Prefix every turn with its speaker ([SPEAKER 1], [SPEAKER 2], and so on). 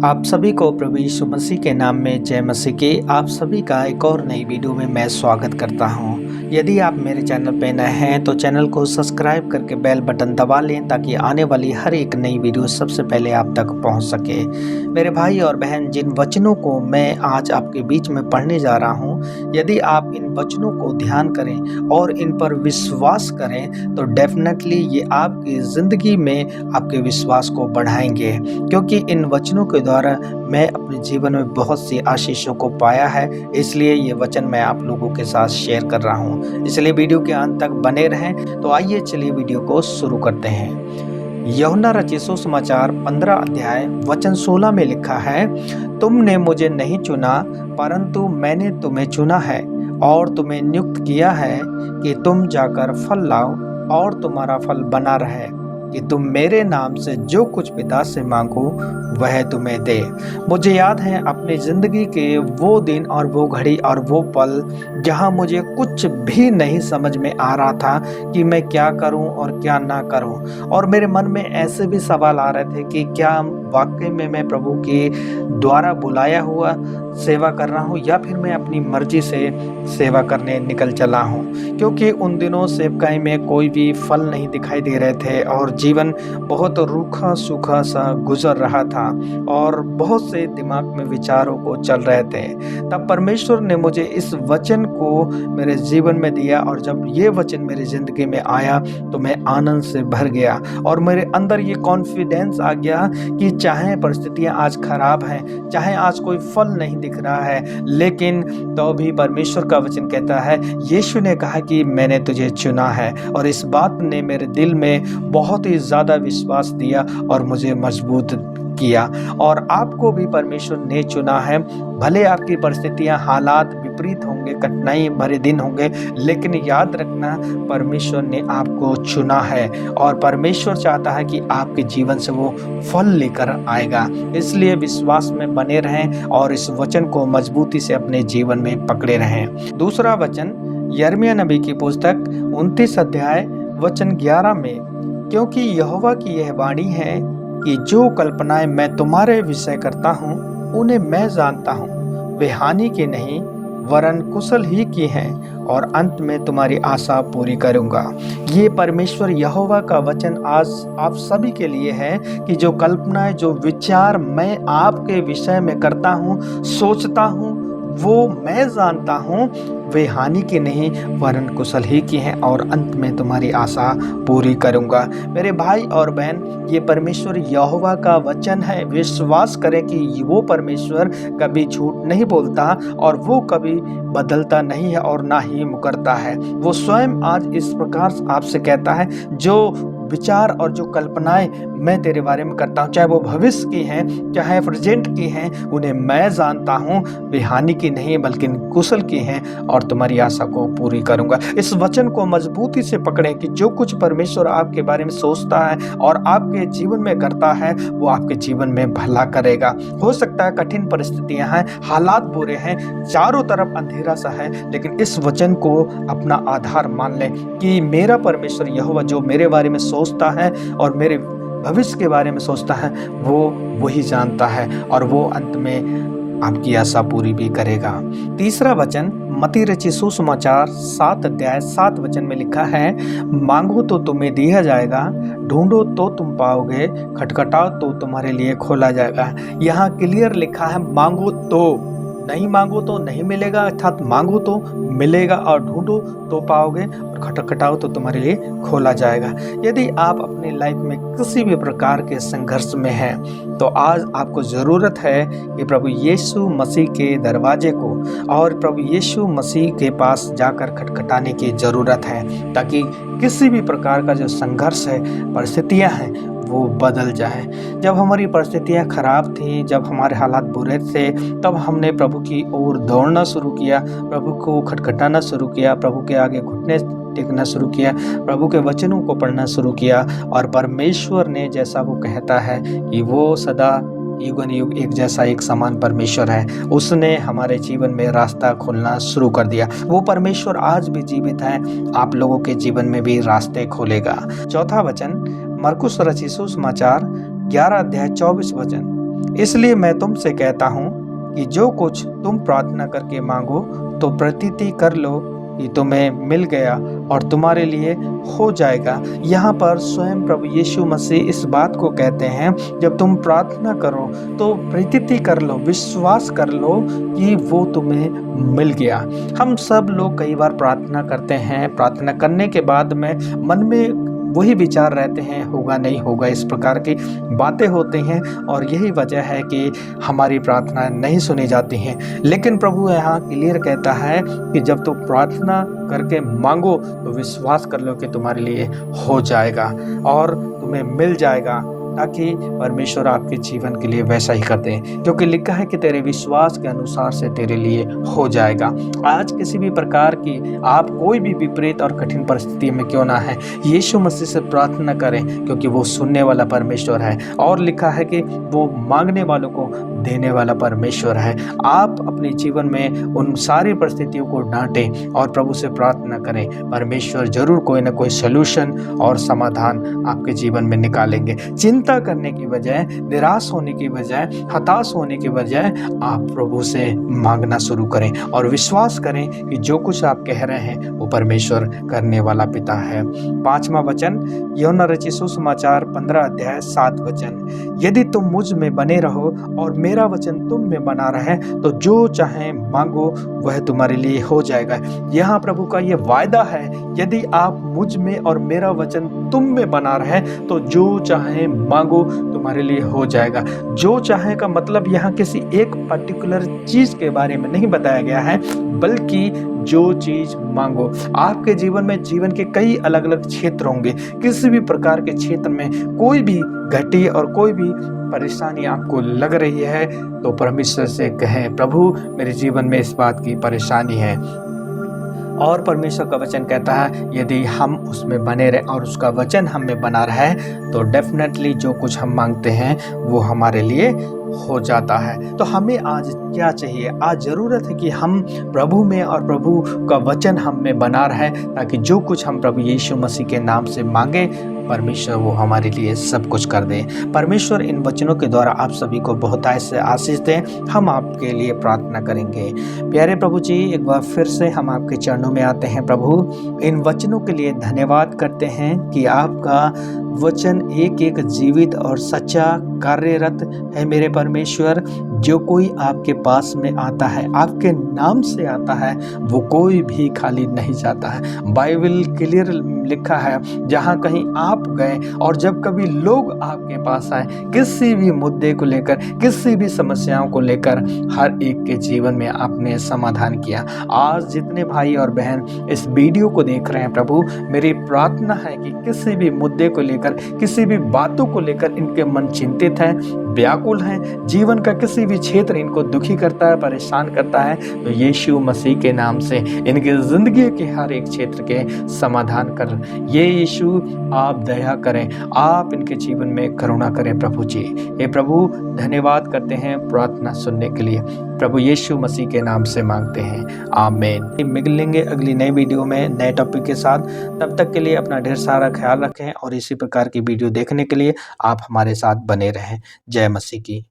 [SPEAKER 1] आप सभी को प्रभु यीशु मसीह के नाम में जय मसीह की। आप सभी का एक और नई वीडियो में मैं स्वागत करता हूं। यदि आप मेरे चैनल पे नए हैं तो चैनल को सब्सक्राइब करके बेल बटन दबा लें ताकि आने वाली हर एक नई वीडियो सबसे पहले आप तक पहुंच सके। मेरे भाई और बहन, जिन वचनों को मैं आज आपके बीच में पढ़ने जा रहा हूं, यदि आप इन वचनों को ध्यान करें और इन पर विश्वास करें तो डेफिनेटली ये आपकी ज़िंदगी में आपके विश्वास को बढ़ाएंगे, क्योंकि इन वचनों के द्वारा मैं अपने जीवन में बहुत सी आशीषों को पाया है। इसलिए ये वचन मैं आप लोगों के साथ शेयर कर रहा हूँ, इसलिए वीडियो के अंत तक बने रहें। तो आइए चलिए वीडियो को शुरू करते हैं। यूहन्ना रचित सुसमाचार 15 अध्याय वचन 16 में लिखा है, तुमने मुझे नहीं चुना परंतु मैंने तुम्हें चुना है और तुम्हें नियुक्त किया है कि तुम जाकर फल लाओ और तुम्हारा फल बना रहे, कि तुम मेरे नाम से जो कुछ पिता से मांगो वह तुम्हें दे। मुझे याद है अपनी ज़िंदगी के वो दिन और वो घड़ी और वो पल जहाँ मुझे कुछ भी नहीं समझ में आ रहा था कि मैं क्या करूं और क्या ना करूं, और मेरे मन में ऐसे भी सवाल आ रहे थे कि क्या वाकई में मैं प्रभु के द्वारा बुलाया हुआ सेवा कर रहा हूं या फिर मैं अपनी मर्जी से सेवा करने निकल चला हूं। क्योंकि उन दिनों सेवकाई में कोई भी फल नहीं दिखाई दे रहे थे और जीवन बहुत रूखा सूखा सा गुजर रहा था और बहुत से दिमाग में विचारों को चल रहे थे। तब परमेश्वर ने मुझे इस वचन को मेरे जीवन में दिया, और जब ये वचन मेरी जिंदगी में आया तो मैं आनंद से भर गया और मेरे अंदर ये कॉन्फिडेंस आ गया कि चाहे परिस्थितियां आज खराब हैं, चाहे आज कोई फल नहीं दिख रहा है, लेकिन तो भी परमेश्वर का वचन कहता है, यीशु ने कहा कि मैंने तुझे चुना है। और इस बात ने मेरे दिल में बहुत ही ज़्यादा विश्वास दिया और मुझे मजबूत किया। और आपको भी परमेश्वर ने चुना है। भले आपकी परिस्थितियां, हालात विपरीत होंगे, कठिनाई भरे दिन होंगे, लेकिन याद रखना परमेश्वर ने आपको चुना है और परमेश्वर चाहता है कि आपके जीवन से वो फल लेकर आएगा। इसलिए विश्वास में बने रहें और इस वचन को मजबूती से अपने जीवन में पकड़े रहें। दूसरा वचन यिर्मयाह नबी की पुस्तक 29 अध्याय वचन 11 में, क्योंकि यहोवा की यह वाणी है कि जो कल्पनाएं मैं तुम्हारे विषय करता हूँ उन्हें मैं जानता हूँ, वे हानि की नहीं वरन कुशल ही की हैं, और अंत में तुम्हारी आशा पूरी करूंगा। ये परमेश्वर यहोवा का वचन आज आप सभी के लिए है कि जो कल्पनाएं, जो विचार मैं आपके विषय में करता हूँ, सोचता हूँ, वो मैं जानता हूँ, वे हानि की नहीं वरन कुशल ही की हैं, और अंत में तुम्हारी आशा पूरी करूंगा। मेरे भाई और बहन, ये परमेश्वर यहोवा का वचन है। विश्वास करें कि वो परमेश्वर कभी झूठ नहीं बोलता और वो कभी बदलता नहीं है और ना ही मुकरता है। वो स्वयं आज इस प्रकार आपसे कहता है, जो विचार और जो कल्पनाएं मैं तेरे बारे में करता हूँ, चाहे वो भविष्य की हैं चाहे प्रेजेंट की हैं, उन्हें मैं जानता हूँ, वे हानि की नहीं बल्कि कुशल की हैं, और तुम्हारी आशा को पूरी करूंगा। इस वचन को मजबूती से पकड़ें कि जो कुछ परमेश्वर आपके बारे में सोचता है और आपके जीवन में करता है वो आपके जीवन में भला करेगा। हो सकता है कठिन परिस्थितियां हैं, हालात बुरे हैं, चारों तरफ अंधेरा सा है, लेकिन इस वचन को अपना आधार मान लें कि मेरा परमेश्वर यहोवा जो मेरे बारे में सोचता है और मेरे भविष्य के बारे में सोचता है, वो वही जानता है और वो अंत में आपकी आशा पूरी भी करेगा। तीसरा वचन मत्ती रचित सुसमाचार 7 अध्याय 7 वचन में लिखा है, मांगो तो तुम्हें दिया जाएगा, ढूंढो तो तुम पाओगे, खटखटाओ तो तुम्हारे लिए खोला जाएगा। यहाँ क्लियर लिखा है, मांगो तो, नहीं मांगो तो नहीं मिलेगा, अर्थात मांगो तो मिलेगा, और ढूंढो तो पाओगे, और खटखटाओ तो तुम्हारे लिए खोला जाएगा। यदि आप अपनी लाइफ में किसी भी प्रकार के संघर्ष में हैं तो आज आपको ज़रूरत है कि प्रभु यीशु मसीह के दरवाजे को और प्रभु यीशु मसीह के पास जाकर खटखटाने की ज़रूरत है, ताकि किसी भी प्रकार का जो संघर्ष है, परिस्थितियाँ हैं, वो बदल जाए। जब हमारी परिस्थितियाँ खराब थी, जब हमारे हालात बुरे थे, तब हमने प्रभु की ओर दौड़ना शुरू किया, प्रभु को खटखटाना शुरू किया, प्रभु के आगे घुटने टेकना शुरू किया, प्रभु के वचनों को पढ़ना शुरू किया, और परमेश्वर ने, जैसा वो कहता है कि वो सदा युगन युग एक जैसा एक समान परमेश्वर है, उसने हमारे जीवन में रास्ता खोलना शुरू कर दिया। वो परमेश्वर आज भी जीवित है, आप लोगों के जीवन में भी रास्ते खोलेगा। चौथा वचन मरकुस रचित सुसमाचार 11 अध्याय 24 वचन, इसलिए मैं तुमसे कहता हूँ कि जो कुछ तुम प्रार्थना करके मांगो तो प्रतीति कर लो कि तुम्हें मिल गया और तुम्हारे लिए हो जाएगा। यहाँ पर स्वयं प्रभु यीशु मसीह इस बात को कहते हैं, जब तुम प्रार्थना करो तो प्रतीति कर लो, विश्वास कर लो कि वो तुम्हें मिल गया। हम सब लोग कई बार प्रार्थना करते हैं, प्रार्थना करने के बाद में मन में वही विचार रहते हैं, होगा नहीं होगा, इस प्रकार की बातें होती हैं और यही वजह है कि हमारी प्रार्थना नहीं सुनी जाती हैं। लेकिन प्रभु यहाँ क्लियर कहता है कि जब तुम प्रार्थना करके मांगो तो विश्वास कर लो कि तुम्हारे लिए हो जाएगा और तुम्हें मिल जाएगा, ताकि परमेश्वर आपके जीवन के लिए वैसा ही कर दे, क्योंकि लिखा है कि तेरे विश्वास के अनुसार से तेरे लिए हो जाएगा। आज किसी भी प्रकार की आप कोई भी विपरीत और कठिन परिस्थिति में क्यों ना है, यीशु मसीह से प्रार्थना करें, क्योंकि वो सुनने वाला परमेश्वर है और लिखा है कि वो मांगने वालों को देने वाला परमेश्वर है। आप अपने जीवन में उन सारी परिस्थितियों को डांटें और प्रभु से प्रार्थना करें, परमेश्वर जरूर कोई ना कोई सलूशन और समाधान आपके जीवन में निकालेंगे। चिंता करने की बजाय, निराश होने की बजाय, हताश होने की बजाय आप प्रभु से मांगना शुरू करें और विश्वास करें कि जो कुछ आप कह रहे हैं वो परमेश्वर करने वाला पिता है। 5वां वचन, यूहन्ना रचित सुसमाचार 15 अध्याय 7 वचन, यदि तुम मुझ में बने रहो और मेरा वचन तुम में बना रहे तो जो चाहे मांगो वह तुम्हारे लिए हो जाएगा। यहाँ प्रभु का ये वायदा है, यदि आप मुझ में और मेरा वचन तुम में बना रहे तो जो चाहे मांगो तुम्हारे लिए हो जाएगा। जो चाहे का मतलब यहाँ किसी एक पर्टिकुलर चीज के बारे में नहीं बताया गया है, बल्कि जो चीज मांगो। आपके जीवन में जीवन के कई अलग अलग क्षेत्र होंगे, किसी भी प्रकार के क्षेत्र में कोई भी घटी और कोई भी परेशानी आपको लग रही है तो परमेश्वर से कहें, प्रभु मेरे जीवन में इस बात की परेशानी है। और परमेश्वर का वचन कहता है यदि हम उसमें बने रहे और उसका वचन हम में बना रहे तो डेफिनेटली जो कुछ हम मांगते हैं वो हमारे लिए हो जाता है। तो हमें आज क्या चाहिए? आज ज़रूरत है कि हम प्रभु में और प्रभु का वचन हम में बना रहे, ताकि जो कुछ हम प्रभु यीशु मसीह के नाम से मांगे परमेश्वर वो हमारे लिए सब कुछ कर दे। परमेश्वर इन वचनों के द्वारा आप सभी को बहुत ऐसे आशीष दें। हम आपके लिए प्रार्थना करेंगे। प्यारे प्रभु जी, एक बार फिर से हम आपके चरणों में आते हैं प्रभु, इन वचनों के लिए धन्यवाद करते हैं कि आपका वचन एक एक जीवित और सच्चा कार्यरत है मेरे परमेश्वर। जो कोई आपके पास में आता है, आपके नाम से आता है, वो कोई भी खाली नहीं जाता है। बाइबल क्लियर लिखा है, जहाँ कहीं आप गए और जब कभी लोग आपके पास आए किसी भी मुद्दे को लेकर, किसी भी समस्याओं को लेकर, हर एक के जीवन में आपने समाधान किया। आज जितने भाई और बहन इस वीडियो को देख रहे हैं प्रभु, मेरी प्रार्थना है कि किसी भी मुद्दे को लेकर, किसी भी बातों को लेकर इनके मन चिंतित हैं, व्याकुल हैं, जीवन का किसी भी क्षेत्र इनको दुखी करता है, परेशान करता है, तो यीशु मसीह के नाम से इनकी जिंदगी के हर एक क्षेत्र के समाधान कर ये यीशु आप दया करें, आप इनके जीवन में करुणा करें प्रभु जी। हे प्रभु, धन्यवाद करते हैं प्रार्थना सुनने के लिए, प्रभु यीशु मसीह के नाम से मांगते हैं, आमीन। मिलेंगे अगली नई वीडियो में नए टॉपिक के साथ। तब तक के लिए अपना ढेर सारा ख्याल रखें और इसी प्रकार की वीडियो देखने के लिए आप हमारे साथ बने रहें। जय मसीह की।